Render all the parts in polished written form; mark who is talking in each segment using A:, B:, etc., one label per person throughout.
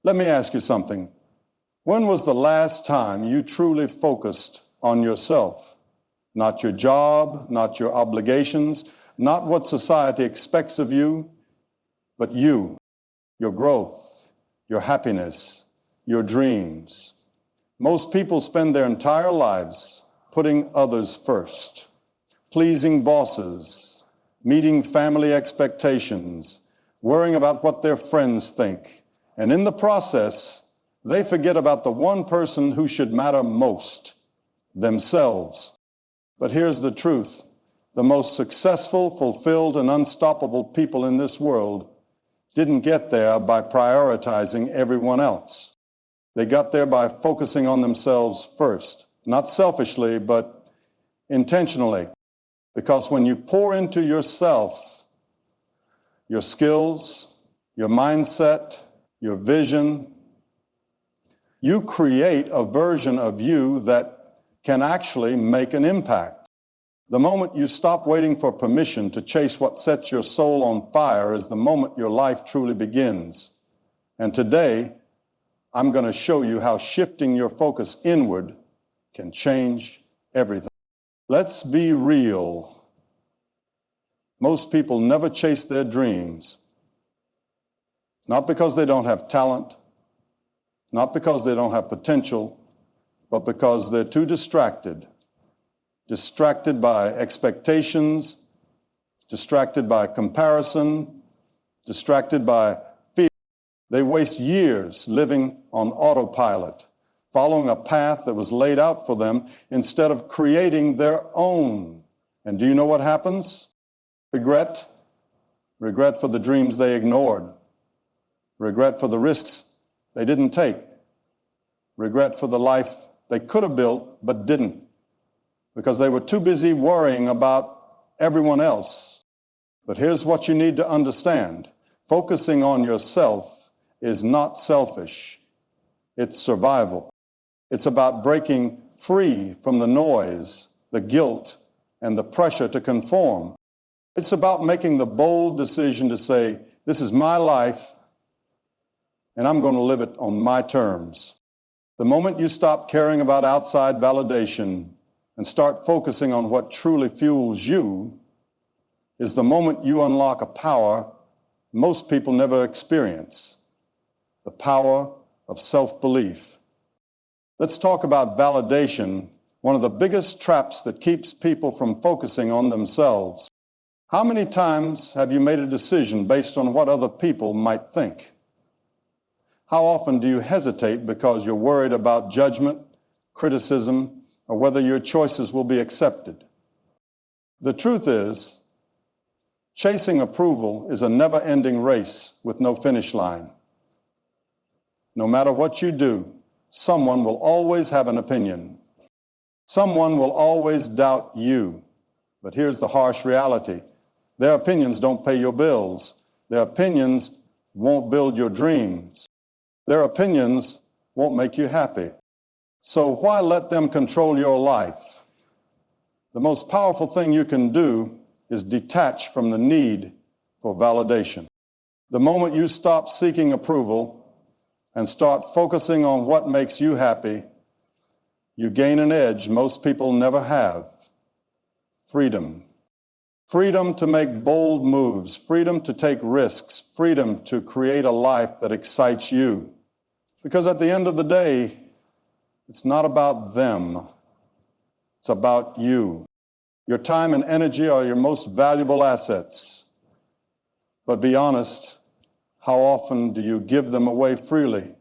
A: Let me ask you something. When was the last time you truly focused on yourself? Not your job, not your obligations, not what society expects of you, but you, your growth, your happiness, your dreams. Most people spend their entire lives putting others first, pleasing bosses, meeting family expectations, worrying about what their friends think. And in the process, they forget about the one person who should matter most, themselves. But here's the truth. The most successful, fulfilled, and unstoppable people in this world didn't get there by prioritizing everyone else. They got there by focusing on themselves first, not selfishly, but intentionally. Because when you pour into yourself, your skills, your mindset, your vision, you create a version of you that can actually make an impact. The moment you stop waiting for permission to chase what sets your soul on fire is the moment your life truly begins. And today, I'm going to show you how shifting your focus inward can change everything. Let's be real. Most people never chase their dreams, not because they don't have talent, not because they don't have potential, but because they're too distracted. Distracted by expectations, distracted by comparison, distracted by fear. They waste years living on autopilot, following a path that was laid out for them instead of creating their own. And do you know what happens? Regret. Regret for the dreams they ignored. Regret for the risks they didn't take. Regret for the life they could have built but didn't, because they were too busy worrying about everyone else. But here's what you need to understand. Focusing on yourself is not selfish. It's survival. It's about breaking free from the noise, the guilt, and the pressure to conform. It's about making the bold decision to say, this is my life, and I'm going to live it on my terms. The moment you stop caring about outside validation and start focusing on what truly fuels you is the moment you unlock a power most people never experience, the power of self-belief. Let's talk about validation, one of the biggest traps that keeps people from focusing on themselves. How many times have you made a decision based on what other people might think? How often do you hesitate because you're worried about judgment, criticism, or whether your choices will be accepted? The truth is, chasing approval is a never-ending race with no finish line. No matter what you do, someone will always have an opinion. Someone will always doubt you. But here's the harsh reality. Their opinions don't pay your bills. Their opinions won't build your dreams. Their opinions won't make you happy. So why let them control your life? The most powerful thing you can do is detach from the need for validation. The moment you stop seeking approval and start focusing on what makes you happy, you gain an edge most people never have: freedom. Freedom to make bold moves, freedom to take risks, freedom to create a life that excites you. Because at the end of the day, it's not about them. It's about you. Your time and energy are your most valuable assets. But be honest, how often do you give them away freely?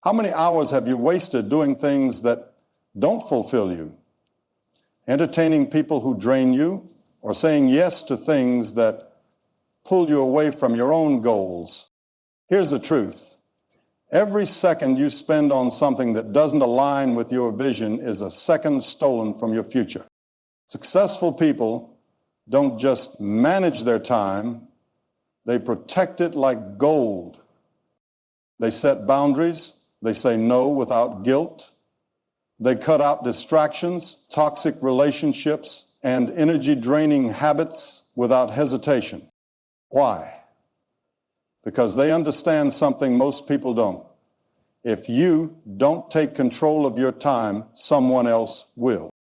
A: How many hours have you wasted doing things that don't fulfill you? Entertaining people who drain you, or saying yes to things that pull you away from your own goals? Here's the truth. Every second you spend on something that doesn't align with your vision is a second stolen from your future. Successful people don't just manage their time, they protect it like gold. They set boundaries, they say no without guilt, they cut out distractions, toxic relationships, and energy-draining habits without hesitation. Why? because they understand something most people don't. If you don't take control of your time, someone else will.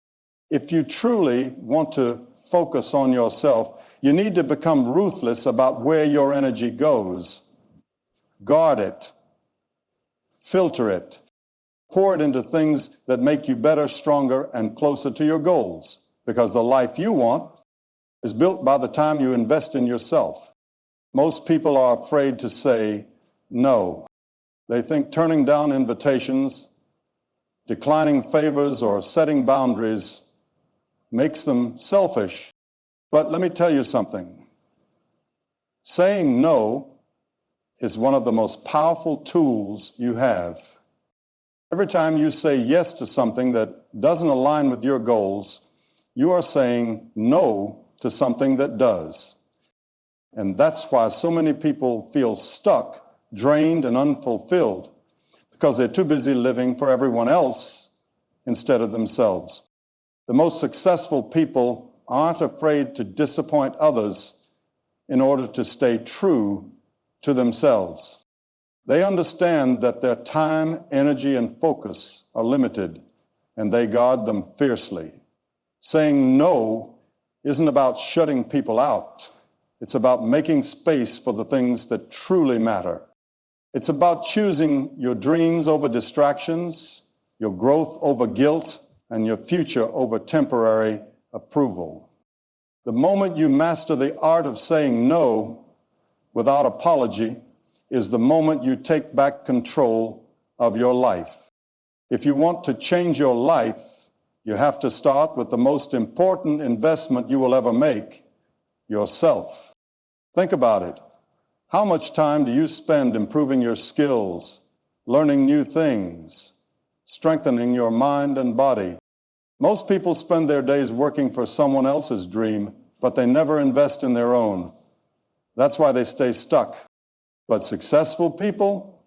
A: If you truly want to focus on yourself, you need to become ruthless about where your energy goes. Guard it, filter it, pour it into things that make you better, stronger, and closer to your goals, because the life you want is built by the time you invest in yourself. Most people are afraid to say no. They think turning down invitations, declining favors, or setting boundaries makes them selfish. But let me tell you something. Saying no is one of the most powerful tools you have. Every time you say yes to something that doesn't align with your goals, you are saying no to something that does. And that's why so many people feel stuck, drained, and unfulfilled, because they're too busy living for everyone else instead of themselves. The most successful people aren't afraid to disappoint others in order to stay true to themselves. They understand that their time, energy, and focus are limited, and they guard them fiercely. Saying no isn't about shutting people out. It's about making space for the things that truly matter. It's about choosing your dreams over distractions, your growth over guilt, and your future over temporary approval. The moment you master the art of saying no without apology is the moment you take back control of your life. If you want to change your life, you have to start with the most important investment you will ever make, yourself. Think about it. How much time do you spend improving your skills, learning new things, strengthening your mind and body? Most people spend their days working for someone else's dream, but they never invest in their own. That's why they stay stuck. But successful people,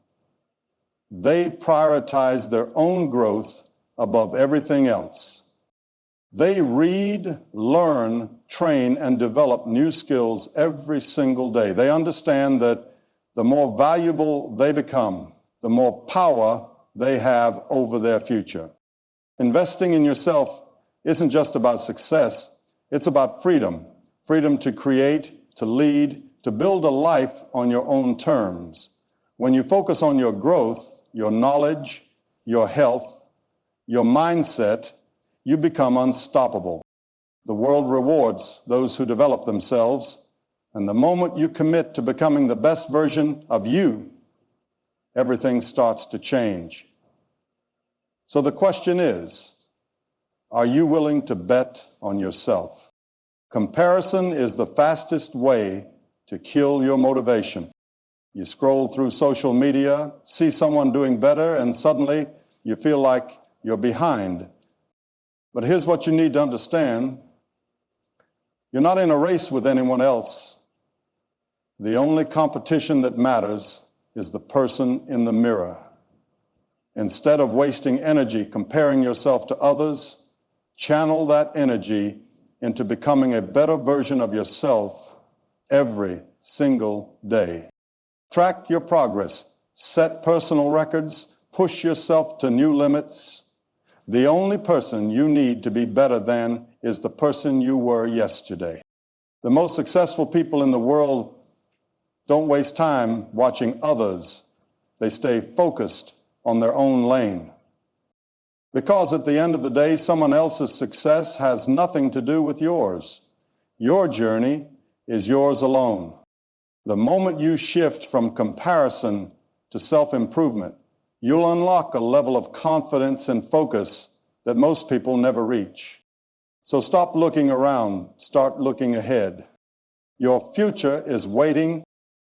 A: they prioritize their own growth above everything else. They read, learn, train, and develop new skills every single day. They understand that the more valuable they become, the more power they have over their future. Investing in yourself isn't just about success, it's about freedom. Freedom to create, to lead, to build a life on your own terms. When you focus on your growth, your knowledge, your health, your mindset, you become unstoppable. The world rewards those who develop themselves, and the moment you commit to becoming the best version of you, everything starts to change. So the question is, are you willing to bet on yourself? Comparison is the fastest way to kill your motivation. You scroll through social media, see someone doing better, and suddenly you feel like you're behind. But here's what you need to understand. You're not in a race with anyone else. The only competition that matters is the person in the mirror. Instead of wasting energy comparing yourself to others, channel that energy into becoming a better version of yourself every single day. Track your progress, set personal records, push yourself to new limits. The only person you need to be better than is the person you were yesterday. The most successful people in the world don't waste time watching others. They stay focused on their own lane. Because at the end of the day, someone else's success has nothing to do with yours. Your journey is yours alone. The moment you shift from comparison to self-improvement, you'll unlock a level of confidence and focus that most people never reach. So stop looking around, start looking ahead. Your future is waiting.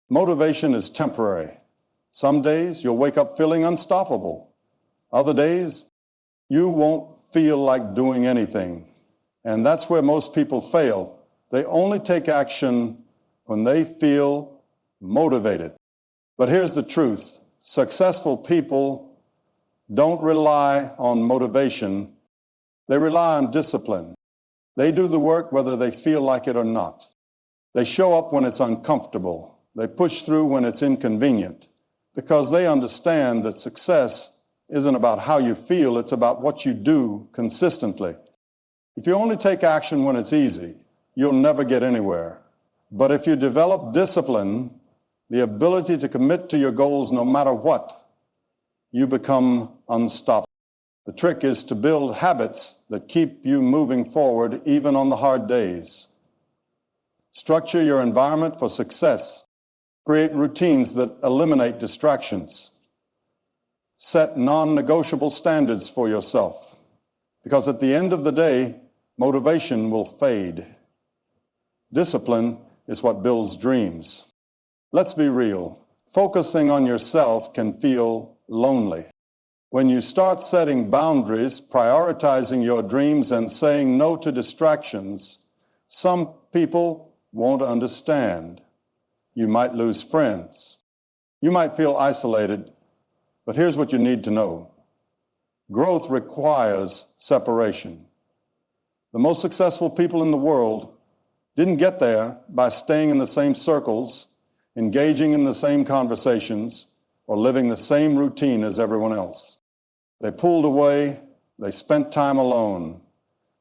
A: Motivation is temporary. Some days you'll wake up feeling unstoppable. Other days, you won't feel like doing anything. And that's where most people fail. They only take action when they feel motivated. But here's the truth. Successful people don't rely on motivation. They rely on discipline. They do the work whether they feel like it or not. They show up when it's uncomfortable. They push through when it's inconvenient because they understand that success isn't about how you feel, it's about what you do consistently. If you only take action when it's easy, you'll never get anywhere. But if you develop discipline, the ability to commit to your goals no matter what, you become unstoppable. The trick is to build habits that keep you moving forward even on the hard days. Structure your environment for success. Create routines that eliminate distractions. Set non-negotiable standards for yourself, because at the end of the day, motivation will fade. Discipline is what builds dreams. Let's be real. Focusing on yourself can feel lonely. When you start setting boundaries, prioritizing your dreams, and saying no to distractions, some people won't understand. You might lose friends. You might feel isolated, but here's what you need to know. Growth requires separation. The most successful people in the world didn't get there by staying in the same circles, engaging in the same conversations, or living the same routine as everyone else. They pulled away, they spent time alone.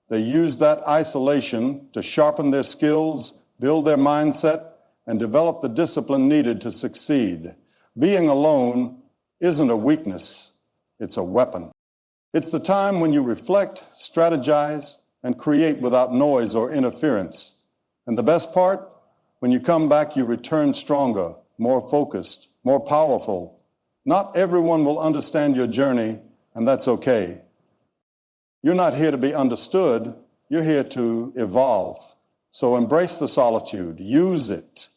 A: They used that isolation to sharpen their skills, build their mindset, and develop the discipline needed to succeed. Being alone isn't a weakness, it's a weapon. It's the time when you reflect, strategize, and create without noise or interference. And the best part, when you come back, you return stronger, more focused, more powerful. Not everyone will understand your journey, and that's okay. You're not here to be understood, you're here to evolve. So embrace the solitude, use it,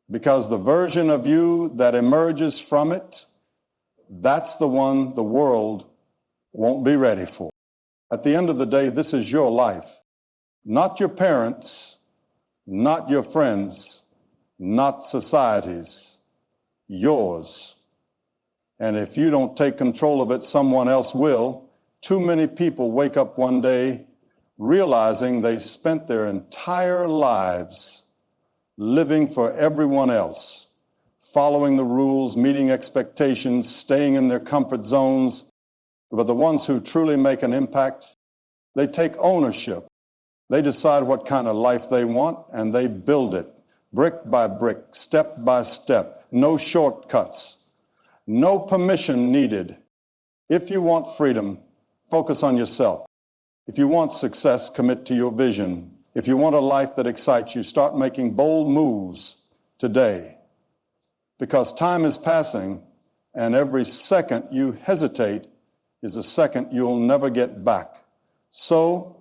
A: because the version of you that emerges from it, that's the one the world won't be ready for. At the end of the day, this is your life, not your parents', not your friends', not society's, yours. And if you don't take control of it, someone else will. Too many people wake up one day realizing they spent their entire lives living for everyone else, following the rules, meeting expectations, staying in their comfort zones. But the ones who truly make an impact, they take ownership. They decide what kind of life they want, and they build it, brick by brick, step by step, no shortcuts. No permission needed. If you want freedom, focus on yourself. If you want success, commit to your vision. If you want a life that excites you, start making bold moves today. Because time is passing, and every second you hesitate is a second you'll never get back. So,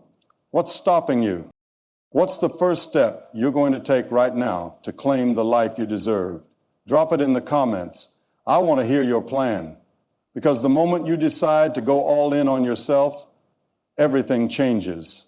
A: what's stopping you? What's the first step you're going to take right now to claim the life you deserve? Drop it in the comments. I want to hear your plan, because the moment you decide to go all in on yourself, everything changes.